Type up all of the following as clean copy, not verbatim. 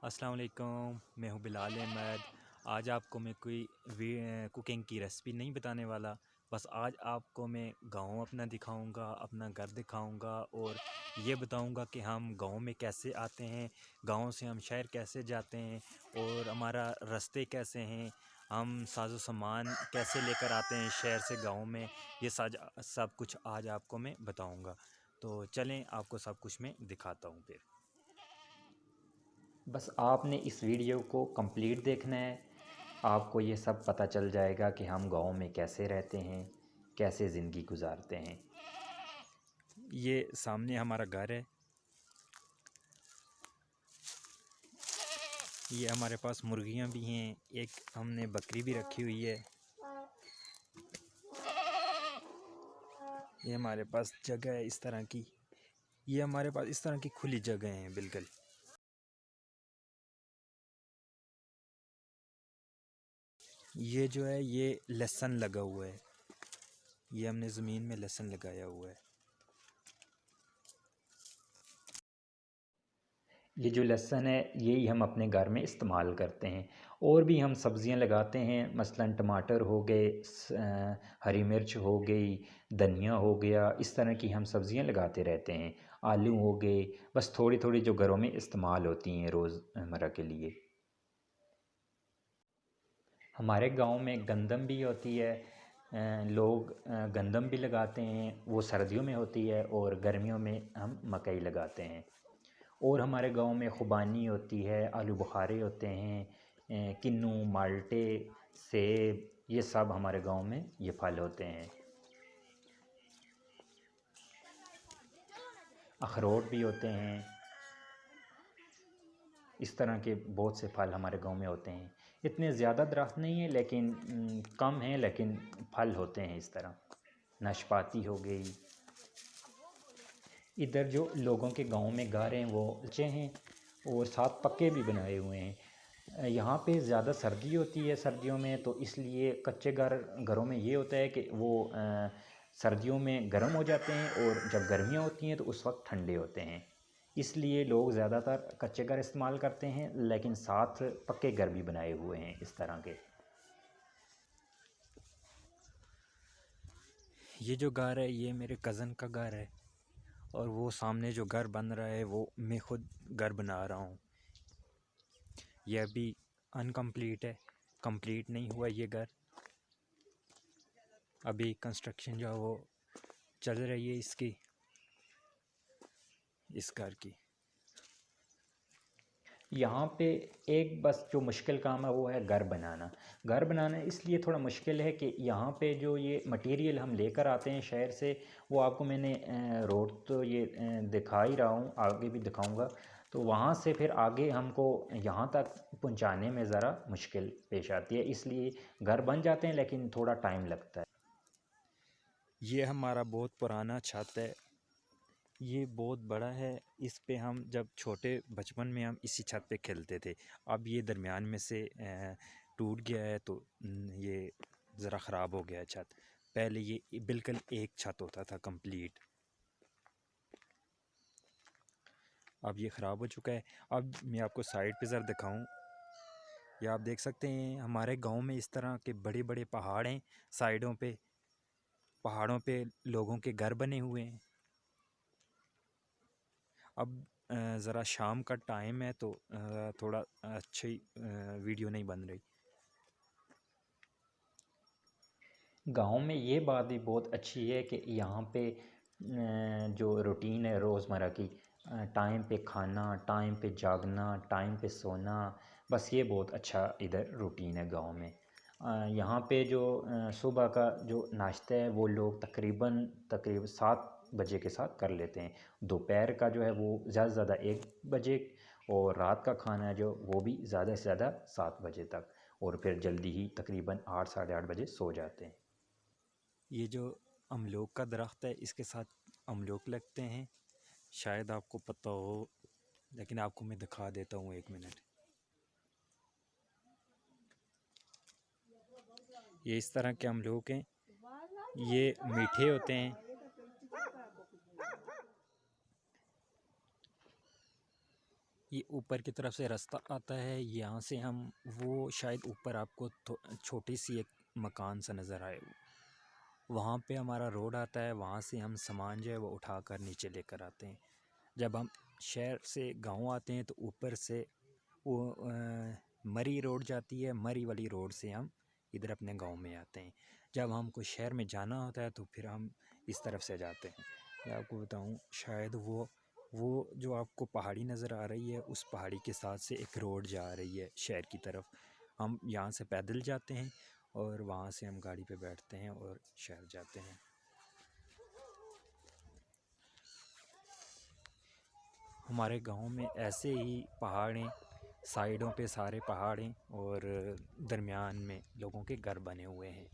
अस्सलाम वालेकुम, मैं हूँ बिलाल अहमद। आज आपको मैं कोई कुकिंग की रेसिपी नहीं बताने वाला। बस आज आपको मैं गाँव अपना दिखाऊंगा, अपना घर दिखाऊंगा और ये बताऊंगा कि हम गाँव में कैसे आते हैं, गाँव से हम शहर कैसे जाते हैं और हमारा रास्ते कैसे हैं, हम साजो सामान कैसे लेकर आते हैं शहर से गाँव में। ये सब कुछ आज आपको मैं बताऊँगा। तो चलें, आपको सब कुछ मैं दिखाता हूँ फिर। बस आपने इस वीडियो को कंप्लीट देखना है। आपको ये सब पता चल जाएगा कि हम गाँव में कैसे रहते हैं, कैसे ज़िंदगी गुजारते हैं। ये सामने हमारा घर है। ये हमारे पास मुर्गियाँ भी हैं, एक हमने बकरी भी रखी हुई है। ये हमारे पास जगह है इस तरह की, ये हमारे पास इस तरह की खुली जगह है बिल्कुल। ये जो है ये लहसुन लगा हुआ है, ये हमने ज़मीन में लहसुन लगाया हुआ है। ये जो लहसुन है यही हम अपने घर में इस्तेमाल करते हैं। और भी हम सब्ज़ियां लगाते हैं, मसलन टमाटर हो गए, हरी मिर्च हो गई, धनिया हो गया। इस तरह की हम सब्ज़ियां लगाते रहते हैं। आलू हो गए, बस थोड़ी थोड़ी जो घरों में इस्तेमाल होती हैं रोज़मर्रा के लिए। हमारे गांव में गंदम भी होती है। लोग गंदम भी लगाते हैं, वो सर्दियों में होती है, और गर्मियों में हम मकई लगाते हैं। और हमारे गांव में खुबानी होती है, आलू बुखारे होते हैं, किन्नू, माल्टे, सेब, ये सब हमारे गांव में ये फल होते हैं। अखरोट भी होते हैं। इस तरह के बहुत से फल हमारे गांव में होते हैं। इतने ज़्यादा दरख्त नहीं है, लेकिन कम हैं, लेकिन फल होते हैं इस तरह। नाशपाती हो गई। इधर जो लोगों के गांव में घर हैं वो ऊंचे हैं और साथ पक्के भी बनाए हुए हैं। यहाँ पे ज़्यादा सर्दी होती है सर्दियों में, तो इसलिए कच्चे घरों में ये होता है कि वो सर्दियों में गर्म हो जाते हैं, और जब गर्मियाँ होती हैं तो उस वक्त ठंडे होते हैं। इसलिए लोग ज़्यादातर कच्चे घर इस्तेमाल करते हैं, लेकिन साथ पक्के घर भी बनाए हुए हैं इस तरह के। ये जो घर है ये मेरे कज़न का घर है, और वो सामने जो घर बन रहा है वो मैं खुद घर बना रहा हूँ। ये अभी अनकम्प्लीट है, कंप्लीट नहीं हुआ ये घर। अभी कंस्ट्रक्शन जो है वो चल रही है इसकी, इस घर की। यहाँ पे एक बस जो मुश्किल काम है वो है घर बनाना। घर बनाना इसलिए थोड़ा मुश्किल है कि यहाँ पे जो ये मटेरियल हम लेकर आते हैं शहर से, वो आपको मैंने रोड तो ये दिखा ही रहा हूँ, आगे भी दिखाऊंगा। तो वहाँ से फिर आगे हमको यहाँ तक पहुँचाने में ज़रा मुश्किल पेश आती है, इसलिए घर बन जाते हैं लेकिन थोड़ा टाइम लगता है। ये हमारा बहुत पुराना छत है, ये बहुत बड़ा है। इस पे हम जब छोटे बचपन में हम इसी छत पे खेलते थे। अब ये दरमियान में से टूट गया है, तो ये ज़रा ख़राब हो गया है छत। पहले ये बिल्कुल एक छत होता था कंप्लीट, अब ये ख़राब हो चुका है। अब मैं आपको साइड पे ज़रा दिखाऊं, ये आप देख सकते हैं हमारे गांव में इस तरह के बड़े बड़े पहाड़ हैं साइडों पे। पहाड़ों पे लोगों के घर बने हुए हैं। अब ज़रा शाम का टाइम है, तो थोड़ा अच्छी वीडियो नहीं बन रही। गांव में ये बात भी बहुत अच्छी है कि यहाँ पे जो रूटीन है रोज़मर्रा की, टाइम पे खाना, टाइम पे जागना, टाइम पे सोना, बस ये बहुत अच्छा इधर रूटीन है गांव में। यहाँ पे जो सुबह का जो नाश्ता है वो लोग तकरीबन 7 बजे के साथ कर लेते हैं। दोपहर का जो है वो ज़्यादा से ज़्यादा 1 बजे, और रात का खाना है जो वो भी ज़्यादा से ज़्यादा 7 बजे तक, और फिर जल्दी ही तकरीबन 8 साढ़े 8 बजे सो जाते हैं। ये जो अमलोक का दरख्त है इसके साथ अमलोक लगते हैं, शायद आपको पता हो, लेकिन आपको मैं दिखा देता हूँ, 1 मिनट। ये इस तरह के अमलोक हैं, ये मीठे होते हैं। ये ऊपर की तरफ से रास्ता आता है, यहाँ से हम वो शायद ऊपर आपको छोटी सी एक मकान सा नज़र आए, वहाँ पे हमारा रोड आता है। वहाँ से हम सामान जो है वो उठा कर नीचे लेकर आते हैं। जब हम शहर से गांव आते हैं तो ऊपर से वो मरी रोड जाती है, मरी वाली रोड से हम इधर अपने गांव में आते हैं। जब हमको शहर में जाना होता है तो फिर हम इस तरफ से जाते हैं। मैं आपको बताऊं, शायद वो जो आपको पहाड़ी नज़र आ रही है, उस पहाड़ी के साथ से एक रोड जा रही है शहर की तरफ। हम यहाँ से पैदल जाते हैं और वहाँ से हम गाड़ी पे बैठते हैं और शहर जाते हैं। हमारे गांव में ऐसे ही पहाड़ हैं, साइडों पे सारे पहाड़ हैं और दरमियान में लोगों के घर बने हुए हैं।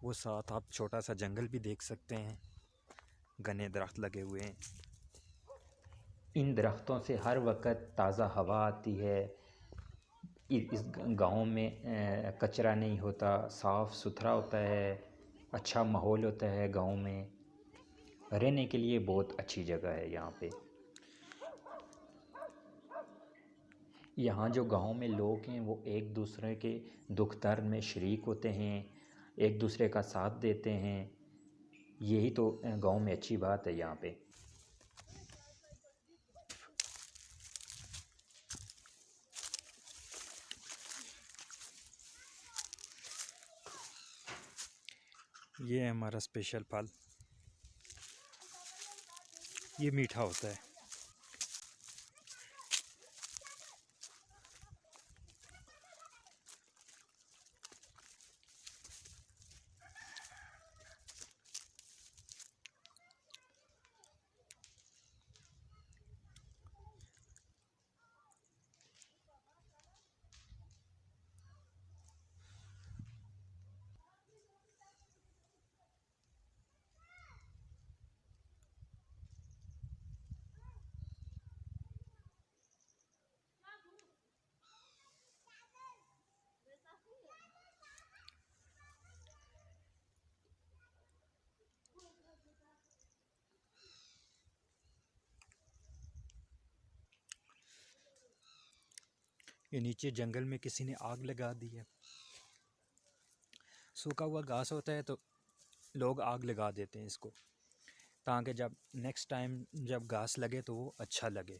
वो साथ आप छोटा सा जंगल भी देख सकते हैं, घने दरख्त लगे हुए हैं। इन दरख्तों से हर वक्त ताज़ा हवा आती है। इस गांव में कचरा नहीं होता, साफ़ सुथरा होता है, अच्छा माहौल होता है गांव में। रहने के लिए बहुत अच्छी जगह है यहाँ पे। यहाँ जो गांव में लोग हैं वो एक दूसरे के दुख दर्द में शरीक होते हैं, एक दूसरे का साथ देते हैं। यही तो गांव में अच्छी बात है यहाँ पे। ये है हमारा स्पेशल फल, ये मीठा होता है। ये नीचे जंगल में किसी ने आग लगा दी है। सूखा हुआ घास होता है तो लोग आग लगा देते हैं इसको, ताकि जब नेक्स्ट टाइम जब घास लगे तो वो अच्छा लगे।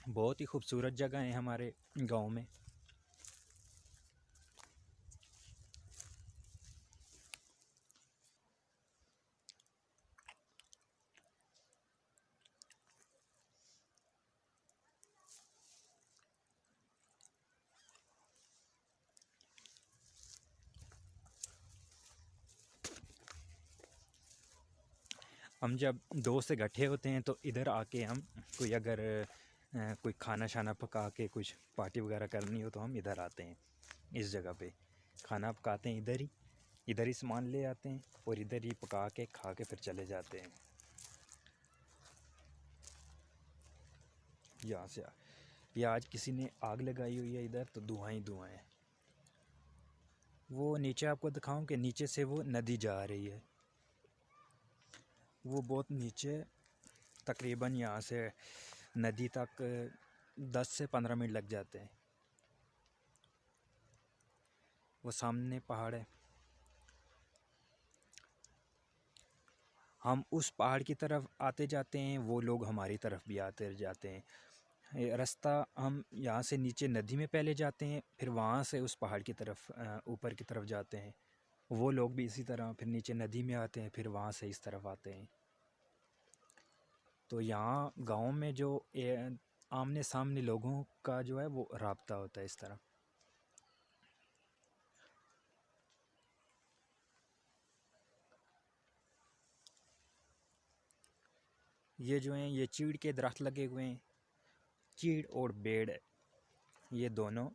बहुत ही खूबसूरत जगह है हमारे गांव में। हम जब दोस्त इकट्ठे होते हैं तो इधर आके हम कोई अगर कोई खाना शाना पका के कुछ पार्टी वगैरह करनी हो तो हम इधर आते हैं। इस जगह पे खाना पकाते हैं, इधर ही सामान ले आते हैं और इधर ही पका के खा के फिर चले जाते हैं। यहाँ से ये आज किसी ने आग लगाई हुई है इधर, तो धुआं ही धुआं है। वो नीचे आपको दिखाऊं कि नीचे से वो नदी जा रही है, वो बहुत नीचे, तकरीबन यहाँ से नदी तक 10 से 15 मिनट लग जाते हैं। वो सामने पहाड़ है, हम उस पहाड़ की तरफ आते जाते हैं, वो लोग हमारी तरफ भी आते जाते हैं। ये रास्ता हम यहाँ से नीचे नदी में पहले जाते हैं, फिर वहाँ से उस पहाड़ की तरफ ऊपर की तरफ जाते हैं। वो लोग भी इसी तरह फिर नीचे नदी में आते हैं, फिर वहाँ से इस तरफ आते हैं। तो यहाँ गांव में जो आमने सामने लोगों का जो है वो राब्ता होता है इस तरह। ये जो हैं ये चीड़ के दरख्त लगे हुए हैं, चीड़ और बेड़, ये दोनों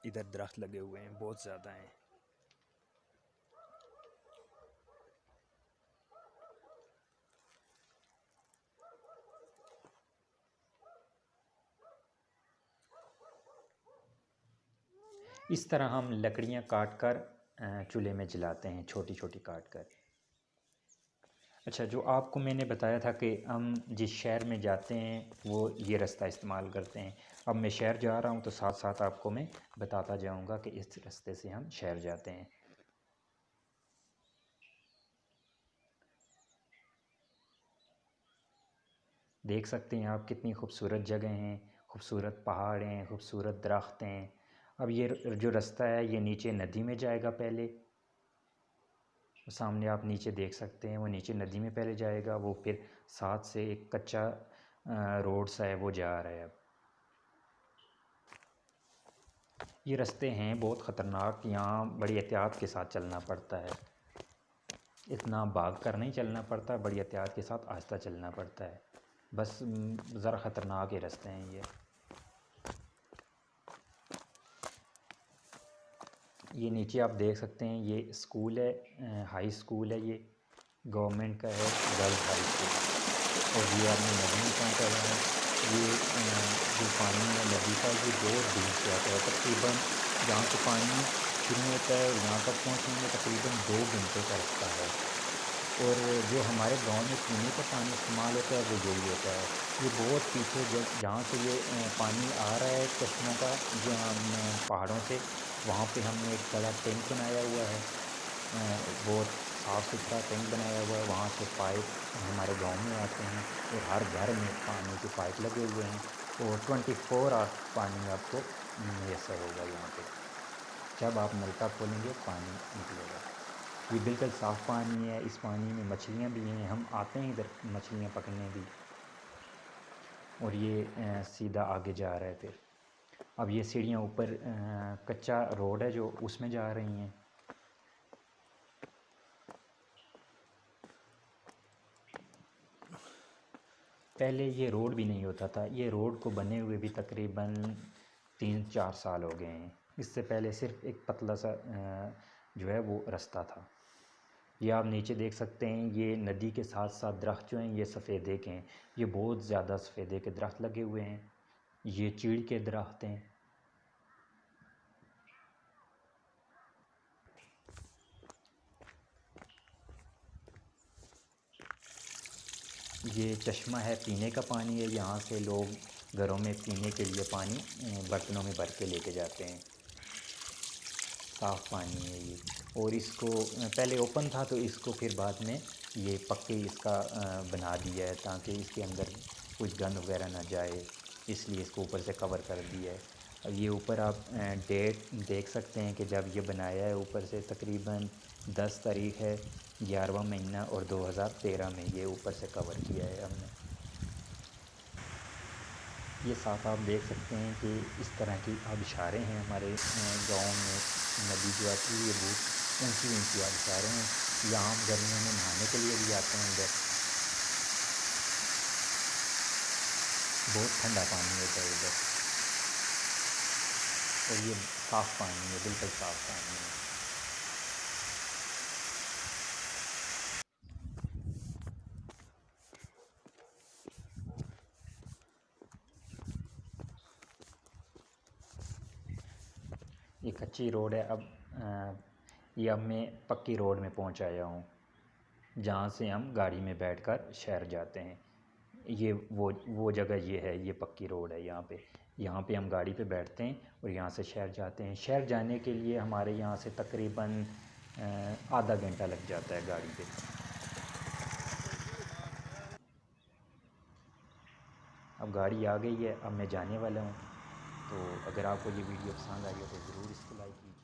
इधर दरख्त लगे हुए हैं, बहुत ज़्यादा हैं। इस तरह हम लकड़ियाँ काट कर चूल्हे में जलाते हैं, छोटी छोटी काट कर। अच्छा, जो आपको मैंने बताया था कि हम जिस शहर में जाते हैं वो ये रास्ता इस्तेमाल करते हैं। अब मैं शहर जा रहा हूँ तो साथ साथ आपको मैं बताता जाऊँगा कि इस रास्ते से हम शहर जाते हैं। देख सकते हैं आप कितनी खूबसूरत जगह हैं, खूबसूरत पहाड़ हैं, खूबसूरत दरख्त हैं। अब ये जो रास्ता है ये नीचे नदी में जाएगा पहले। सामने आप नीचे देख सकते हैं, वो नीचे नदी में पहले जाएगा, वो फिर साथ से एक कच्चा रोड सा है वो जा रहा है। अब ये रास्ते हैं बहुत ख़तरनाक, यहाँ बड़ी एहतियात के साथ चलना पड़ता है। इतना भाग कर नहीं चलना पड़ता, बड़ी एहतियात के साथ आहिस्ता चलना पड़ता है। बस ज़रा ख़तरनाक ही रास्ते हैं ये नीचे आप देख सकते हैं ये स्कूल है, हाई स्कूल है, ये गवर्नमेंट का है, गर्ल्स हाई स्कूल। और ये आपने नदी में पहुँचा हुआ है। ये जो पानी है नदी का ये बहुत दूर से आता है, तकरीबन जहाँ से पानी शुरू होता है और यहाँ तक पहुँचने में तकरीबन 2 घंटे का रास्ता है। और जो हमारे गांव में पीने का पानी इस्तेमाल होता है वो यही होता है। ये बहुत पीछे जहाँ से ये पानी आ रहा है चश्मों का, जहाँ पहाड़ों से, वहाँ पे हमने एक बड़ा टैंक बनाया हुआ है, बहुत साफ़ सुथरा टैंक बनाया हुआ है। वहाँ से पाइप हमारे गांव में आते हैं और हर घर में पानी के पाइप लगे हुए हैं और 24 आवर्स पानी आपको मैसर होगा यहाँ पे। जब आप नलका खोलेंगे पानी निकलेगा। ये बिल्कुल साफ़ पानी है, इस पानी में मछलियाँ भी हैं, हम आते हैं इधर मछलियाँ पकड़ने भी। और ये सीधा आगे जा रहा है फिर। अब ये सीढ़ियाँ ऊपर कच्चा रोड है जो उसमें जा रही हैं। पहले ये रोड भी नहीं होता था, ये रोड को बने हुए भी तकरीबन 3-4 साल हो गए हैं। इससे पहले सिर्फ एक पतला सा जो है वो रास्ता था। ये आप नीचे देख सकते हैं, ये नदी के साथ साथ दरख्त जो हैं ये सफ़ेदे के हैं, ये बहुत ज़्यादा सफ़ेदे के दरख्त लगे हुए हैं। ये चीड़ के दरख्त हैं। ये चश्मा है, पीने का पानी है, यहाँ से लोग घरों में पीने के लिए पानी बर्तनों में भर के लेके जाते हैं। साफ़ पानी है ये। और इसको पहले ओपन था तो इसको फिर बाद में ये पक्के इसका बना दिया है ताकि इसके अंदर कुछ गंद वगैरह ना जाए, इसलिए इसको ऊपर से कवर कर दिया है। अब ये ऊपर आप डेट देख सकते हैं कि जब ये बनाया है, ऊपर से तकरीबन 10 तारीख़ है 11वां महीना और 2013 में ये ऊपर से कवर किया है हमने। ये साथ आप देख सकते हैं कि इस तरह की आबिशारें हैं हमारे गांव में। नदी जो आती है ये बहुत ऊंची ऊंची आबिशारें हैं। यहाँ हम गर्मियों में नहाने के लिए भी आते हैं इधर। बहुत ठंडा पानी होता है इधर और ये साफ़ पानी है, बिल्कुल साफ़ पानी है। ये कच्ची रोड है। अब ये अब मैं पक्की रोड में पहुंच आया हूँ, जहाँ से हम गाड़ी में बैठकर शहर जाते हैं। ये वो जगह ये है, ये पक्की रोड है यहाँ पे हम गाड़ी पे बैठते हैं और यहाँ से शहर जाते हैं। शहर जाने के लिए हमारे यहाँ से तकरीबन आधा घंटा लग जाता है गाड़ी पे। अब गाड़ी आ गई है, अब मैं जाने वाला हूँ। तो अगर आपको ये वीडियो पसंद आई हो तो ज़रूर इसको लाइक कीजिए।